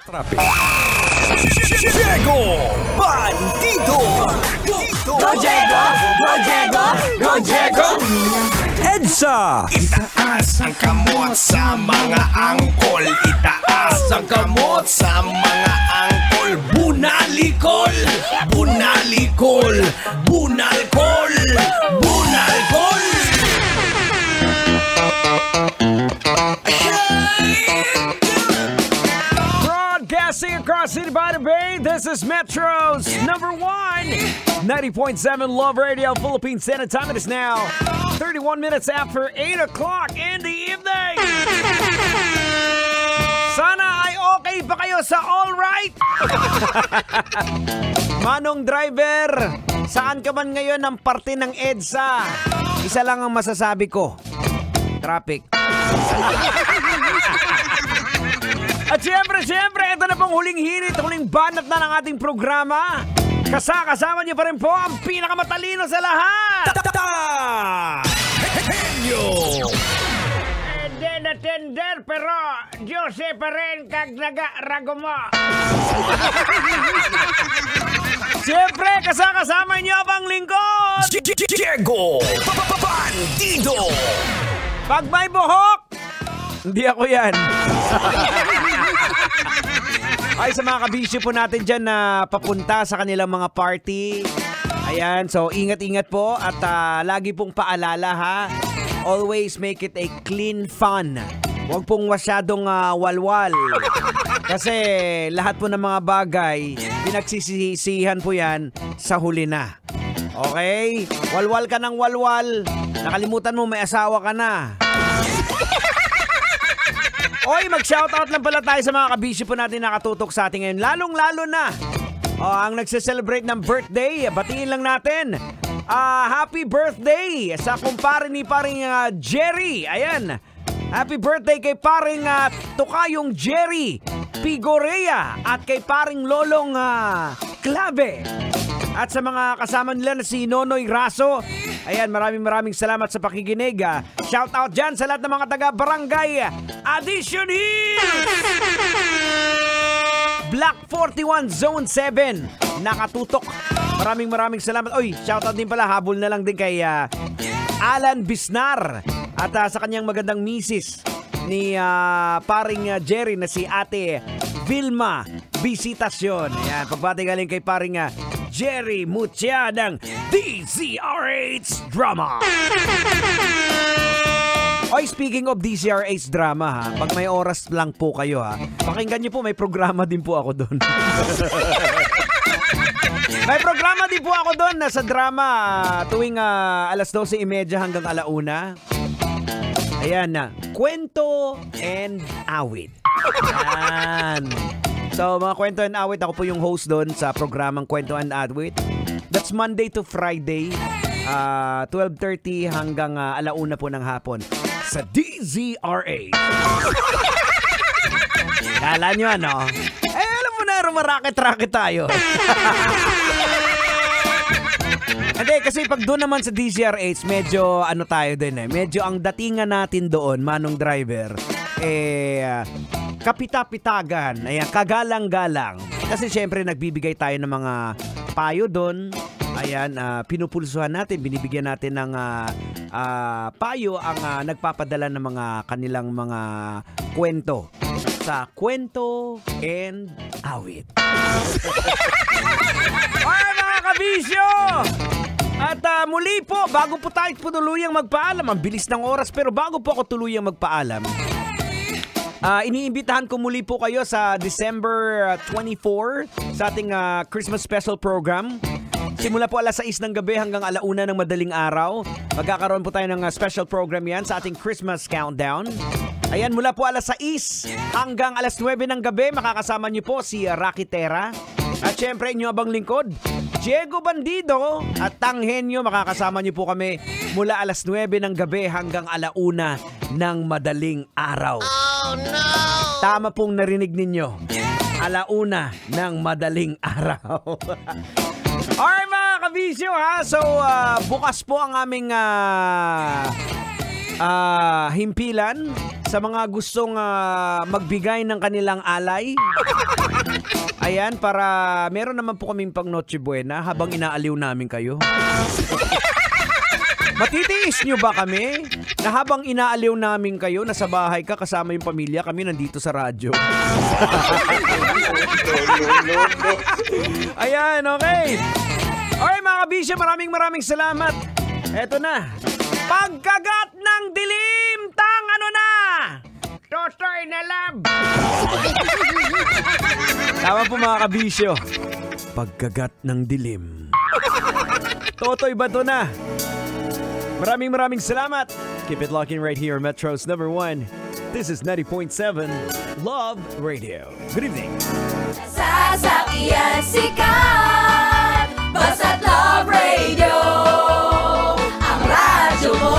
Traffic. Diego Bandido. Go Diego! Go Diego! Go Diego! EDSA. Itaas ang kamot sa mga angkol. Itaas ang kamot sa mga angkol. Bunalikol! Bunalikol! Bunalkol! Bunalkol! Broadcasting across City by the Bay, this is Metro's number 1, 90.7 Love Radio, Philippine Standard Time. It is now 31 minutes after 8 o'clock in the evening. Sana ay okay pa kayo sa all right. Manong driver, saan ka man ngayon ng parte ng EDSA? Isa lang ang masasabi ko. Traffic. At siyempre, ito na pong huling hinit, huling banat na ng ating programa. Kasama niyo pa rin po ang pinakamatalino sa lahat. Henyo! Hindi na tender, pero Diyos pa rin kag naga-rago mo. Siyempre, kasama niyo ang lingkod. Diego Bandido! Pag may buhok, hindi ako yan. Ay, sa mga kabisyo po natin dyan na papunta sa kanilang mga party. Ayan, so ingat-ingat po at lagi pong paalala ha. Always make it a clean fun. Huwag pong masyadong walwal. Kasi lahat po ng mga bagay, pinagsisisihan po yan sa huli na. Okay? Walwal ka ng walwal. Nakalimutan mo may asawa ka na. Oy, mag-shoutout lang pala tayo sa mga kabisyo po natin nakatutok sa atin ngayon. Lalong-lalo na ang nagse-celebrate ng birthday. Batiin lang natin. Happy birthday sa kumpare ni paring Jerry. Ayan. Happy birthday kay paring Tukayong Jerry Pigorea at kay paring Lolong Clave. At sa mga kasama nila na si Nonoy Raso, ayan, maraming salamat sa pakikinig. Shout out dyan sa lahat ng mga taga-barangay Addition Hill! Block 41 Zone 7 nakatutok. Maraming salamat. Oy, shout out din pala, habol na lang din kay Alan Bisnar at sa kanyang magandang misis ni paring Jerry na si Ate Vilma Visitasyon. Ayan, pagbati galing kay paring Jerry Mutia ng DZRH Drama. Oy, speaking of DZRH Drama ha, pag may oras lang po kayo ha, pakinggan niyo po, may programa din po ako doon. May programa din po ako doon sa drama tuwing alas 12:30 hanggang 1:00. Ayan na, kwento and awit. Ayan. So, mga kwento and awit, ako po yung host doon sa programang Kwento and Awit. That's Monday to Friday, 12:30 hanggang 1:00 po ng hapon sa DZRA. Kala nyo ano? Alam mo na, rumaraket-raket tayo. Hindi, kasi pag doon naman sa DZRH, medyo ano tayo din medyo ang datingan natin doon, Manong Driver, kapita-pitagan, ayan, kagalang-galang. Kasi syempre nagbibigay tayo ng mga payo doon. Ayan, pinupulsuhan natin, binibigyan natin ng payo ang nagpapadala ng mga kanilang mga kwento sa Kwento and Awit. Ay, mga kabisyo! At muli po, bago po tayo tuluyang magpaalam, ang bilis ng oras, pero bago po ako tuluyang magpaalam, iniimbitahan ko muli po kayo sa December 24 sa ating Christmas special program. Simula po alas 6 ng gabi hanggang 1:00 ng madaling araw. Magkakaroon po tayo ng special program yan sa ating Christmas countdown. Ayan, mula po alas 6 hanggang alas 9 ng gabi, makakasama niyo po si Rocky Terra. At syempre, inyo abang lingkod, Diego Bandido at Tanghenyo. Makakasama niyo po kami mula alas 9 ng gabi hanggang 1:00 ng madaling araw. Oh no! Tama pong narinig ninyo. 1:00 ng madaling araw. Alright mga kabisyo ha. So bukas po ang aming himpilan sa mga gustong magbigay ng kanilang alay. Ayan, para meron naman po kaming pang Noche Buena habang inaaliw namin kayo. Matitiis nyo ba kami na habang inaaliw namin kayo, nasa bahay ka kasama yung pamilya, kami nandito sa radyo? Ayan, okay. Alright mga kabisyo, maraming salamat. Eto na. Pagkagat ng dilim, ano na? Totoy na lab. Tama po mga kabisyo. Pagkagat ng dilim. Totoy ba to na? Maraming salamat. Keep it locking right here, Metro's number 1. This is 90.7 Love Radio. Good evening. Sasakyan sikat, basta't Love Radio, ang radyo mo.